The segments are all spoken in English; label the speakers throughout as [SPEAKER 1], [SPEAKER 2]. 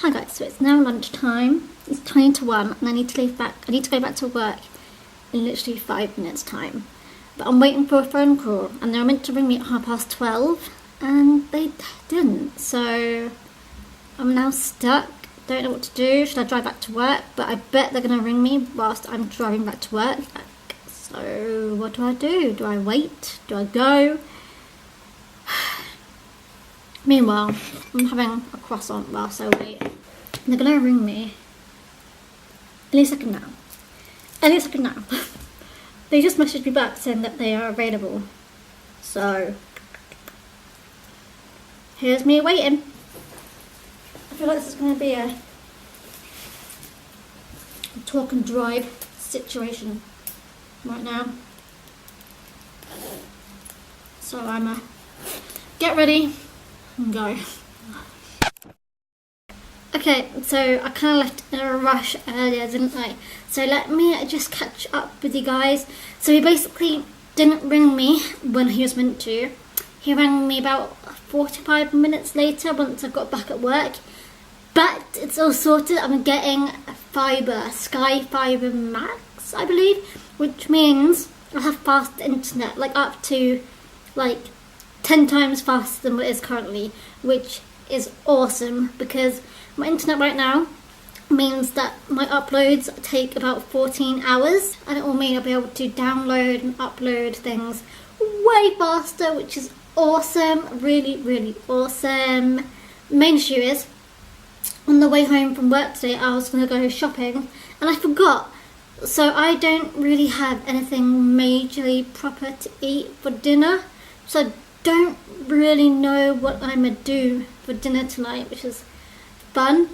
[SPEAKER 1] Hi guys, so it's now lunchtime. It's 20 to 1 and I need to go back to work in literally 5 minutes time. But I'm waiting for a phone call and they were meant to ring me at 12:30 and they didn't. So I'm now stuck. Don't know what to do. Should I drive back to work? But I bet they're going to ring me whilst I'm driving back to work. So what do I do? Do I wait? Do I go? Meanwhile, I'm having a croissant whilst I wait. They're going to ring me any second now. Any second now. They just messaged me back saying that they are available. So, here's me waiting. I feel like this is going to be a talk and drive situation right now. So I'm get ready and go. Okay, so I kind of left in a rush earlier, didn't I? So let me just catch up with you guys. So he basically didn't ring me when he was meant to. He rang me about 45 minutes later once I got back at work. But it's all sorted. I'm getting fibre, Sky Fibre Max, I believe, which means I'll have fast internet, like up to like 10 times faster than what it is currently, which is awesome because my internet right now means that my uploads take about 14 hours and it will mean I'll be able to download and upload things way faster, which is awesome, really, really awesome. Main issue is, on the way home from work today, I was going to go shopping and I forgot. So I don't really have anything majorly proper to eat for dinner. So I don't really know what I'm going to do for dinner tonight, which is fun.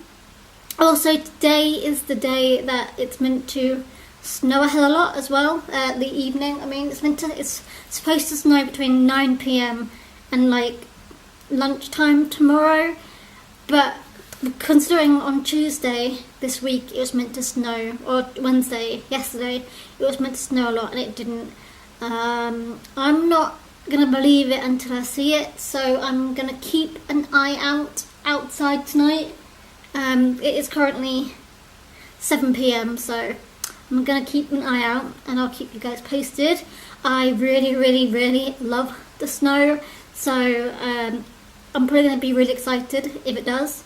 [SPEAKER 1] Also, today is the day that it's meant to snow a hell of a lot as well. The evening, I mean, it's supposed to snow between 9 p.m. and like lunchtime tomorrow. But considering on Tuesday this week it was meant to snow, or Wednesday, yesterday, it was meant to snow a lot and it didn't. I'm not gonna believe it until I see it, so I'm gonna keep an eye out outside tonight. It is currently 7 p.m, so I'm gonna keep an eye out and I'll keep you guys posted. I really, really, really love the snow, so I'm probably gonna be really excited if it does.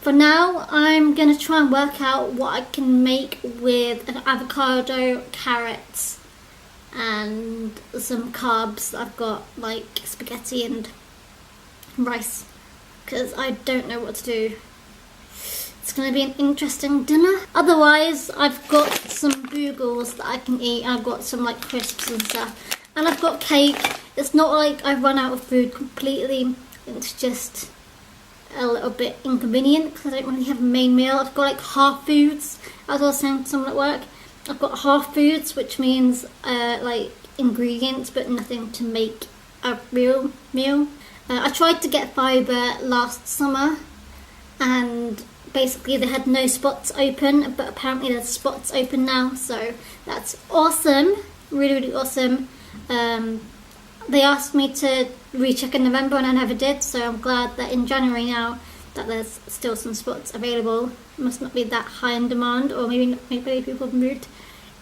[SPEAKER 1] For now, I'm gonna try and work out what I can make with an avocado, carrots, and some carbs. I've got like spaghetti and rice because I don't know what to do. It's going to be an interesting dinner. Otherwise, I've got some bugles that I can eat. I've got some like crisps and stuff, and I've got cake. It's not like I've run out of food completely. It's just a little bit inconvenient because I don't really have a main meal. I've got like half foods. As I was saying to someone at work, I've got half foods, which means like ingredients but nothing to make a real meal. I tried to get fibre last summer and basically they had no spots open, but apparently there's spots open now, so that's awesome, really, really awesome. They asked me to recheck in November and I never did, so I'm glad that in January now that there's still some spots available. It must not be that high in demand, or maybe people have moved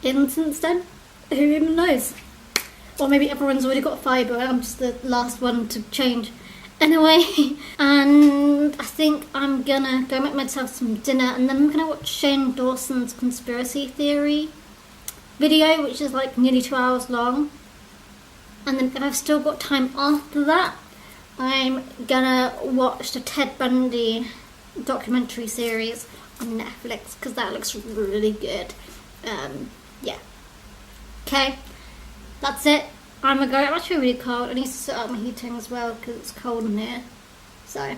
[SPEAKER 1] in since then, who even knows. Or maybe everyone's already got fibre, I'm just the last one to change. Anyway, and I think I'm gonna go make myself some dinner and then I'm gonna watch Shane Dawson's conspiracy theory video, which is like nearly 2 hours long. And then if I've still got time after that, I'm gonna watch the Ted Bundy documentary series on Netflix because that looks really good. Yeah. Okay, that's it. I'm gonna go. I'm actually really cold. I need to set up my heating as well because it's cold in here. So,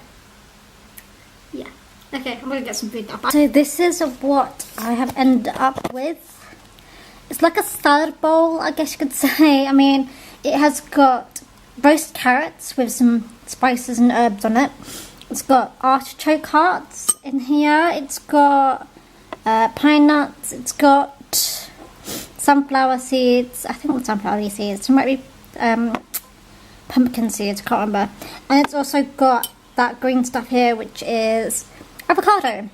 [SPEAKER 1] yeah. Okay, I'm gonna get some food now. So this is what I have ended up with. It's like a salad bowl, I guess you could say. I mean, it has got roast carrots with some spices and herbs on it. It's got artichoke hearts in here. It's got pine nuts. It's got sunflower seeds. I think it's sunflower seeds. It might be pumpkin seeds. I can't remember. And it's also got that green stuff here, which is avocado.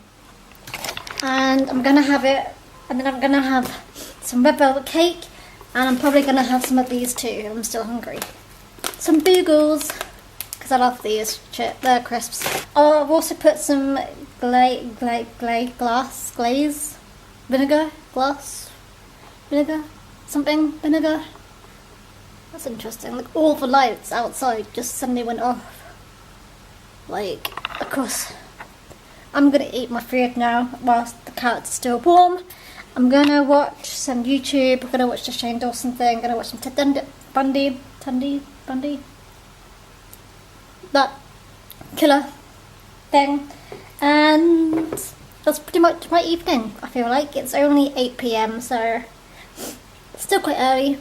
[SPEAKER 1] And I'm gonna have it, and then I'm gonna have some red velvet cake, and I'm probably gonna have some of these too. I'm still hungry. Some Bugles, because I love these. They're crisps. Oh, I've also put some vinegar. That's interesting. Like, all the lights outside just suddenly went off. Like, of course, I'm gonna eat my food now whilst the carrots are still warm. I'm gonna watch some YouTube. I'm gonna watch the Shane Dawson thing. I'm gonna watch some Ted Bundy, that killer thing, and that's pretty much my evening. I feel like it's only 8 p.m, so it's still quite early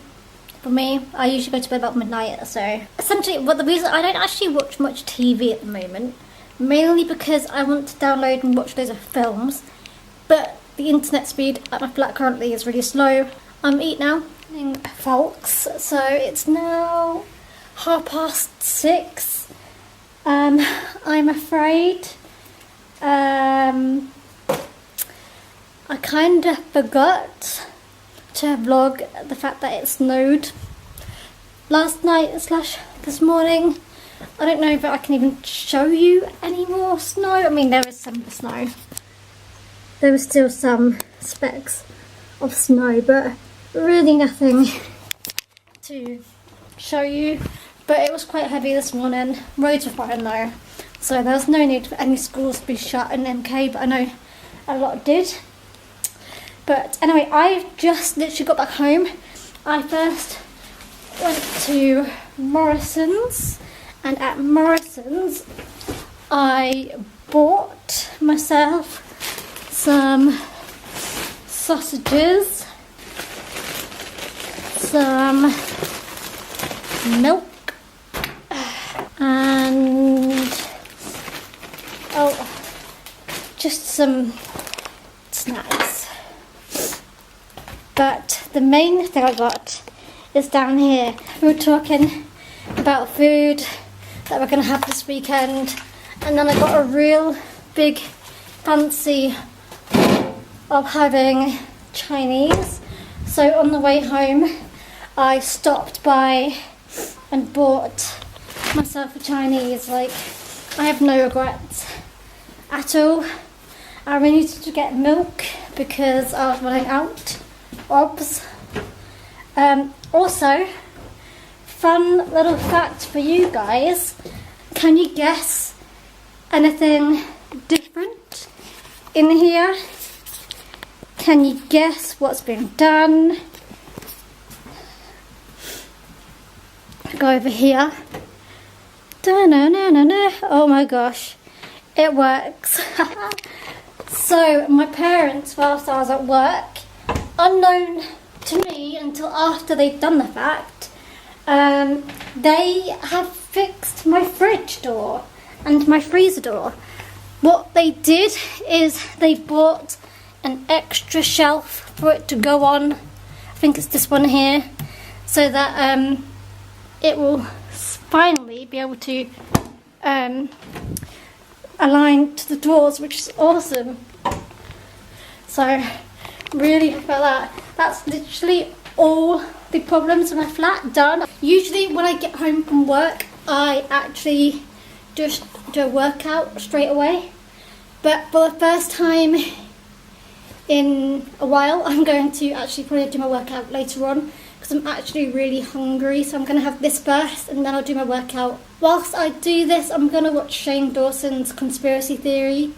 [SPEAKER 1] for me. I usually go to bed about midnight, so essentially, the reason I don't actually watch much TV at the moment, mainly because I want to download and watch loads of films, but the internet speed at my flat currently is really slow. I'm eating now, folks, so it's now 6:30. I'm afraid I kind of forgot to vlog the fact that it snowed last night / this morning. I don't know if I can even show you any more snow. I mean, there is some snow. There was still some specks of snow, but really nothing to show you. But it was quite heavy this morning. Roads were fine though, so there was no need for any schools to be shut in MK, but I know a lot did. But anyway, I've just literally got back home. I first went to Morrison's, and at Morrison's I bought myself some sausages, some milk, and just some snacks. But the main thing I got is down here. We were talking about food that we're going to have this weekend, and then I got a real big fancy of having Chinese. So on the way home I stopped by and bought myself a Chinese. Like, I have no regrets at all. I really needed to get milk because I was running out. Obs. Also, fun little fact for you guys. Can you guess anything different in here? Can you guess what's been done? Go over here. Da-na-na-na-na. Oh my gosh, it works. So my parents, whilst I was at work, unknown to me until after they'd done the fact, they have fixed my fridge door and my freezer door. What they did is they bought an extra shelf for it to go on. I think it's this one here, so that it will finally be able to align to the doors, which is awesome. So really for that. That's literally all the problems in my flat done. Usually when I get home from work, I actually just do a workout straight away. But for the first time in a while, I'm going to actually probably do my workout later on because I'm actually really hungry. So I'm going to have this first and then I'll do my workout. Whilst I do this, I'm going to watch Shane Dawson's conspiracy theory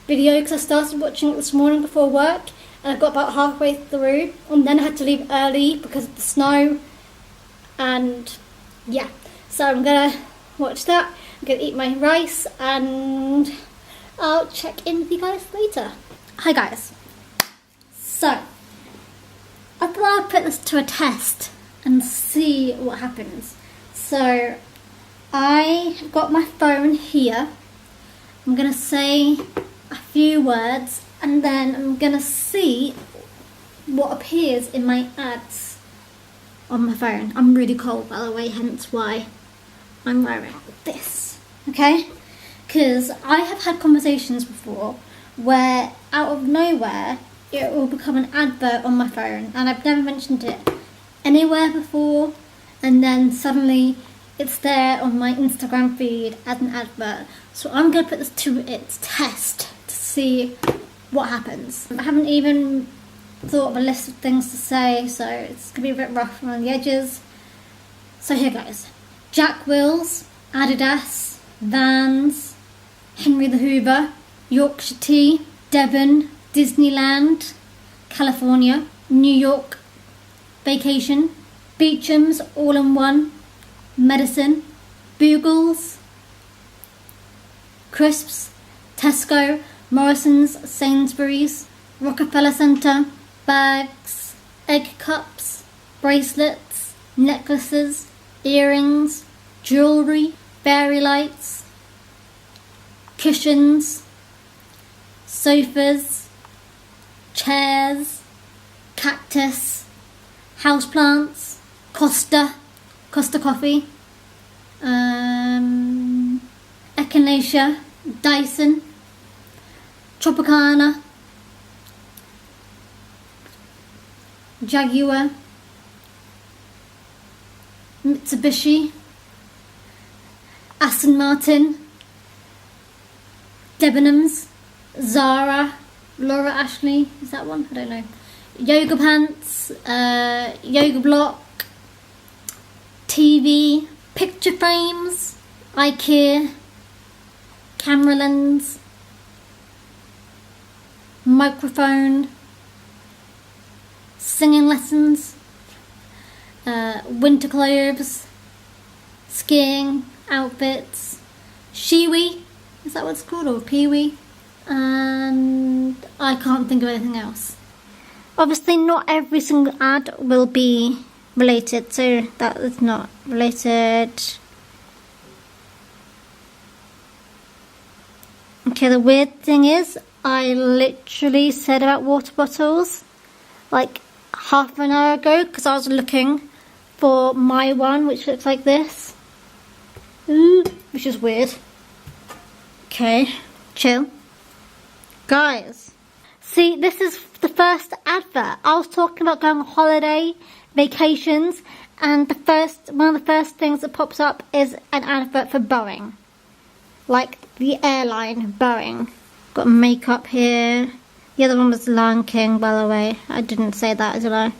[SPEAKER 1] video because I started watching it this morning before work. And I got about halfway through and then I had to leave early because of the snow. And yeah, so I'm gonna watch that. I'm gonna eat my rice and I'll check in with you guys later. Hi guys. So I thought I'd put this to a test and see what happens. So I have got my phone here. I'm gonna say a few words and then I'm gonna see what appears in my ads on my phone. I'm really cold, by the way, hence why I'm wearing this. Okay? Because I have had conversations before where out of nowhere it will become an advert on my phone, and I've never mentioned it anywhere before, and then suddenly it's there on my Instagram feed as an advert. So I'm going to put this to its test to see what happens. I haven't even thought of a list of things to say, so it's going to be a bit rough around the edges. So here goes. Jack Wills, Adidas, Vans, Henry the Hoover, Yorkshire Tea, Devon, Disneyland, California, New York, Vacation, Beecham's All-in-One, Medicine, Bugles, Crisps, Tesco, Morrison's, Sainsbury's, Rockefeller Centre, bags, egg cups, bracelets, necklaces, earrings, jewellery, fairy lights, cushions, sofas, chairs, cactus, houseplants, Costa Coffee, Echinacea, Dyson, Tropicana, Jaguar, Mitsubishi, Aston Martin, Debenhams, Zara, Laura Ashley, is that one? I don't know. Yoga pants, yoga block, TV, picture frames, IKEA, camera lens, microphone, singing lessons, winter clothes, skiing outfits, shiwi, is that what it's called, or peewee? And I can't think of anything else. Obviously not every single ad will be related, so that is not related. Okay, the weird thing is I literally said about water bottles like half an hour ago because I was looking for my one, which looks like this, which is weird. Okay, chill. Guys, see, this is the first advert. I was talking about going on holiday, vacations, and one of the first things that pops up is an advert for Boeing. Like the airline Boeing. Got makeup here. The other one was Lion King, by the way. I didn't say that, did I?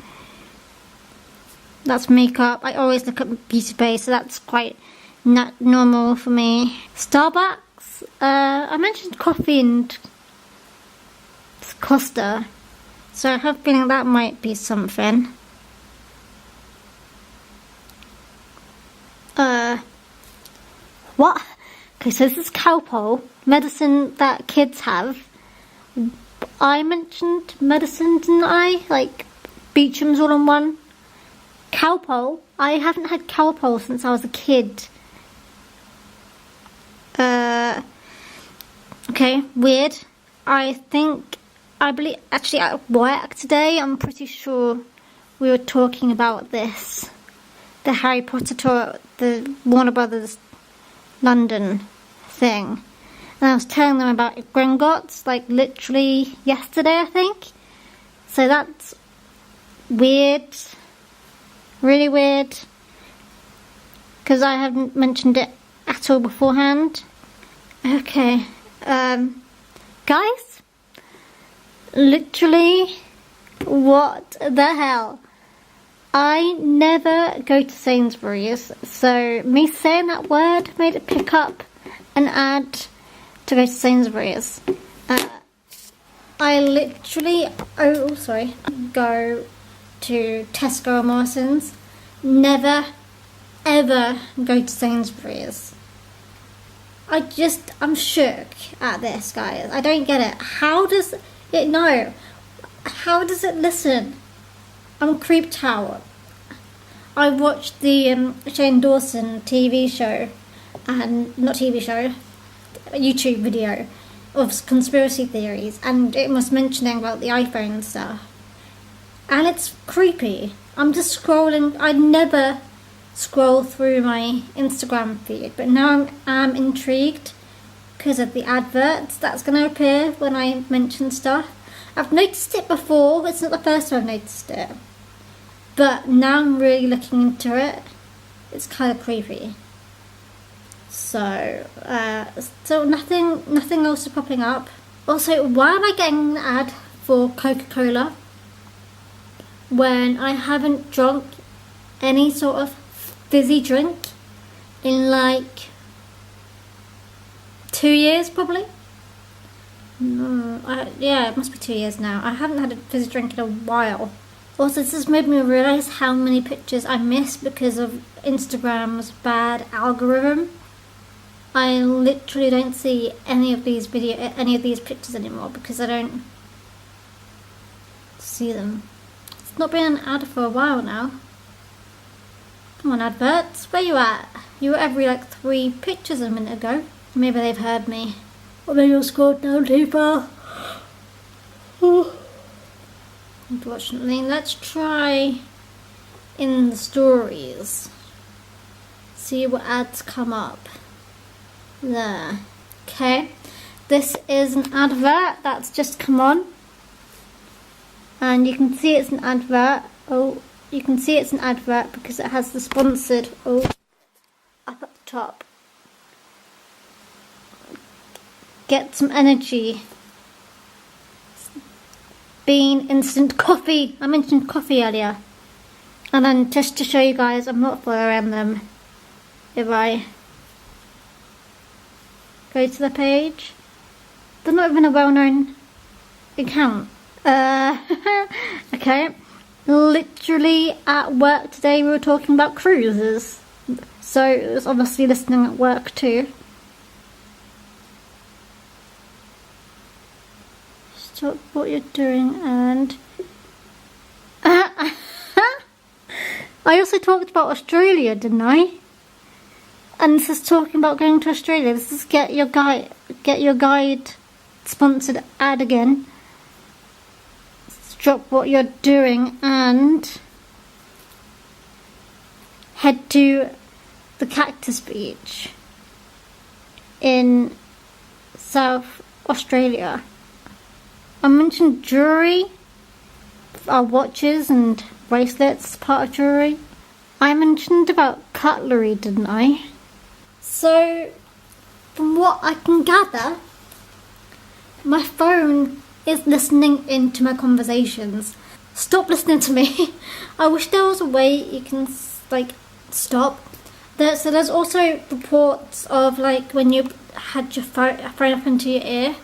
[SPEAKER 1] That's makeup. I always look at beauty base, so that's quite not normal for me. Starbucks. I mentioned coffee and Costa, so I have a feeling that might be something. What? Okay, so this is Calpol, medicine that kids have. I mentioned medicine, didn't I? Like Beecham's All-in-One. Calpol. I haven't had Calpol since I was a kid. Okay, weird. I believe, actually at work today, I'm pretty sure we were talking about this. The Harry Potter tour, the Warner Brothers London thing. And I was telling them about Gringotts, like literally yesterday, I think. So that's weird. Really weird. Because I haven't mentioned it at all beforehand. Okay. Guys? Literally, what the hell? I never go to Sainsbury's, so me saying that word made it pick up an ad to go to Sainsbury's. I literally, go to Tesco or Morrison's. Never, ever go to Sainsbury's. I'm shook at this, guys. I don't get it. How does it know? How does it listen? I'm creeped out. I watched the Shane Dawson TV show, and not TV show, a YouTube video of conspiracy theories, and it was mentioning about the iPhone and stuff. And it's creepy. I'm just scrolling. I never scroll through my Instagram feed, but now I'm intrigued because of the adverts that's going to appear when I mention stuff. I've noticed it before, but it's not the first time I've noticed it. But now I'm really looking into it. It's kind of creepy. So, nothing else is popping up. Also, why am I getting an ad for Coca-Cola when I haven't drunk any sort of fizzy drink in like 2 years probably? Yeah, it must be 2 years now. I haven't had a fizzy drink in a while. Also, this has made me realise how many pictures I miss because of Instagram's bad algorithm. I literally don't see any of these pictures anymore because I don't see them. It's not been an ad for a while now. Come on, adverts, where you at? You were every like 3 pictures a minute ago. Maybe they've heard me. Or maybe I've scrolled down too far. Unfortunately, let's try in the stories. See what ads come up. There. Okay. This is an advert that's just come on. And you can see it's an advert. Oh, you can see it's an advert because it has the sponsored up at the top. Get some energy. Bean instant coffee. I mentioned coffee earlier. And then just to show you guys, I'm not following them. If I go to the page, they're not even a well-known account. Okay. Literally at work today we were talking about cruises. So it was obviously listening at work too. Stop what you're doing and... I also talked about Australia, didn't I? And this is talking about going to Australia. This is get your guide sponsored ad again. Stop what you're doing and head to the Cactus Beach in South Australia. I mentioned jewellery, watches and bracelets, part of jewellery. I mentioned about cutlery, didn't I? So, from what I can gather, my phone is listening into my conversations. Stop listening to me. I wish there was a way you can, stop. So there's also reports of, when you had your phone up into your ear,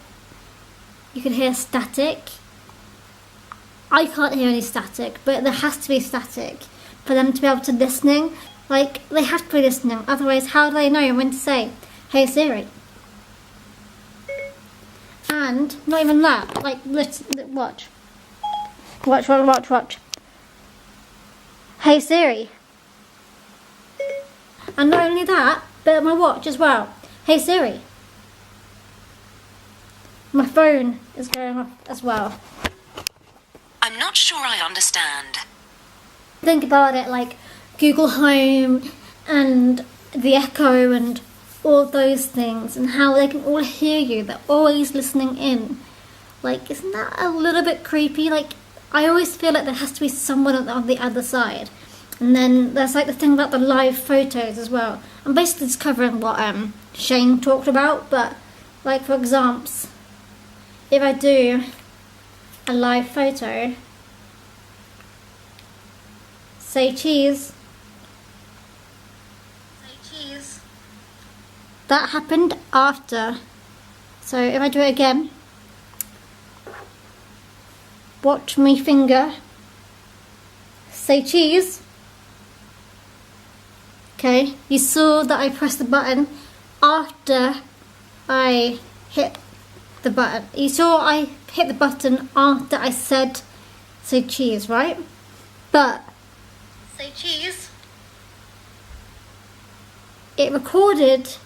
[SPEAKER 1] you could hear static. I can't hear any static, but there has to be static for them to be able to listening. They have to be listening, otherwise how do they know when to say, "Hey Siri"? And not even that, watch. "Hey Siri." And not only that, but my watch as well. "Hey Siri." My phone is going off as well.
[SPEAKER 2] I'm not sure I understand.
[SPEAKER 1] Think about it, Google Home and the Echo and all those things, and how they can all hear you. They're always listening in. Isn't that a little bit creepy? I always feel like there has to be someone on the other side. And then there's the thing about the live photos as well. I'm basically just covering what Shane talked about, but for example, if I do a live photo, say cheese. That happened after. So if I do it again, watch me finger, say cheese. Okay, you saw that I pressed the button after I hit the button. You saw I hit the button after I said say cheese, right? But say cheese, it recorded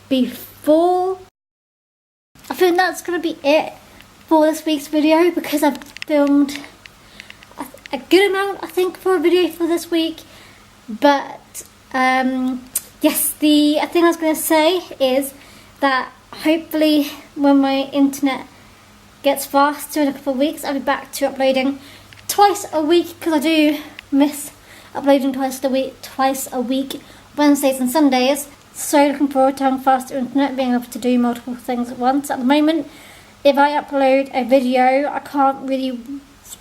[SPEAKER 1] before. I think that's going to be it for this week's video, because I've filmed a good amount, I think, for a video for this week. But yes, the thing I was going to say is that hopefully when my internet gets faster in a couple of weeks, I'll be back to uploading twice a week, because I do miss uploading twice a week, Wednesdays and Sundays. So looking forward to having faster internet, being able to do multiple things at once. At the moment, if I upload a video, I can't really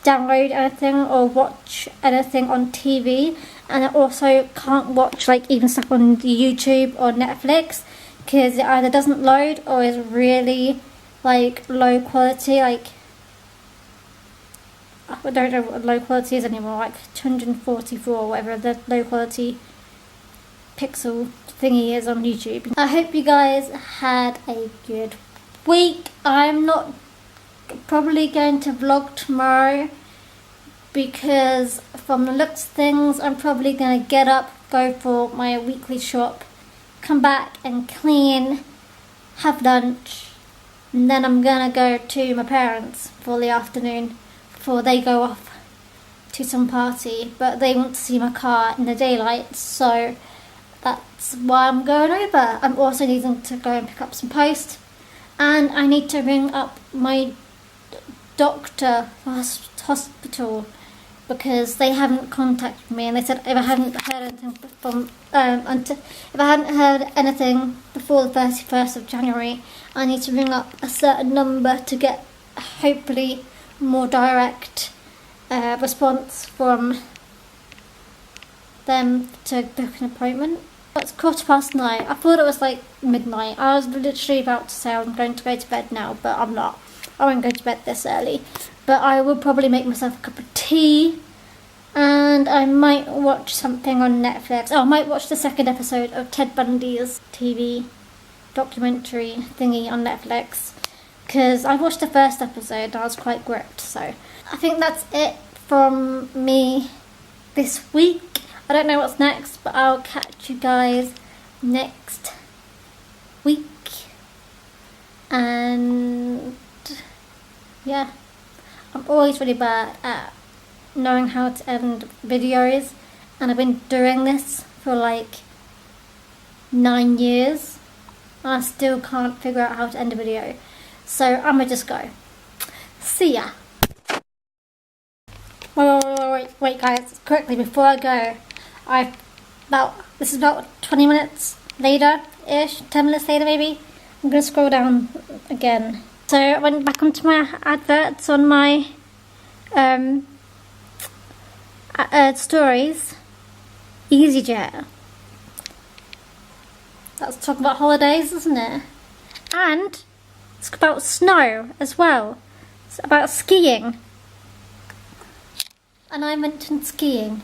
[SPEAKER 1] download anything or watch anything on TV, and I also can't watch like even stuff on YouTube or Netflix, because it either doesn't load or is really like low quality. Like, I don't know what low quality is anymore, like 244, whatever the low quality pixel thingy is on YouTube. I hope you guys had a good week. I'm not probably going to vlog tomorrow, because from the looks of things, I'm probably going to get up, go for my weekly shop, come back and clean, have lunch, and then I'm going to go to my parents for the afternoon before they go off to some party, but they want to see my car in the daylight, so that's why I'm going over. I'm also needing to go and pick up some post, and I need to ring up my doctor for hospital, because they haven't contacted me, and they said if I hadn't heard anything before the 31st of January, I need to ring up a certain number to get hopefully more direct response from them to book an appointment. It's 9:15. I thought it was like midnight. I was literally about to say I'm going to go to bed now, but I'm not. I won't go to bed this early, but I will probably make myself a cup of tea, and I might watch something on Netflix. Oh, I might watch the second episode of Ted Bundy's TV documentary thingy on Netflix, because I watched the first episode and I was quite gripped. So I think that's it from me this week. I don't know what's next, but I'll catch you guys next week. And yeah, I'm always really bad at knowing how to end videos, and I've been doing this for like 9 years, and I still can't figure out how to end a video. So I'm gonna just go. See ya. Wait guys, quickly before I go, this is about 20 minutes later-ish, 10 minutes later maybe. I'm gonna scroll down again. So I went back onto my adverts on my stories. EasyJet. That's talking about holidays, isn't it? And it's about snow as well. It's about skiing. And I mentioned skiing.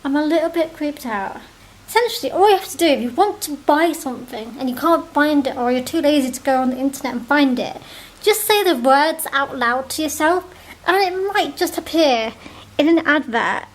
[SPEAKER 1] I'm a little bit creeped out. Essentially, all you have to do, if you want to buy something and you can't find it, or you're too lazy to go on the internet and find it, just say the words out loud to yourself, and it might just appear in an advert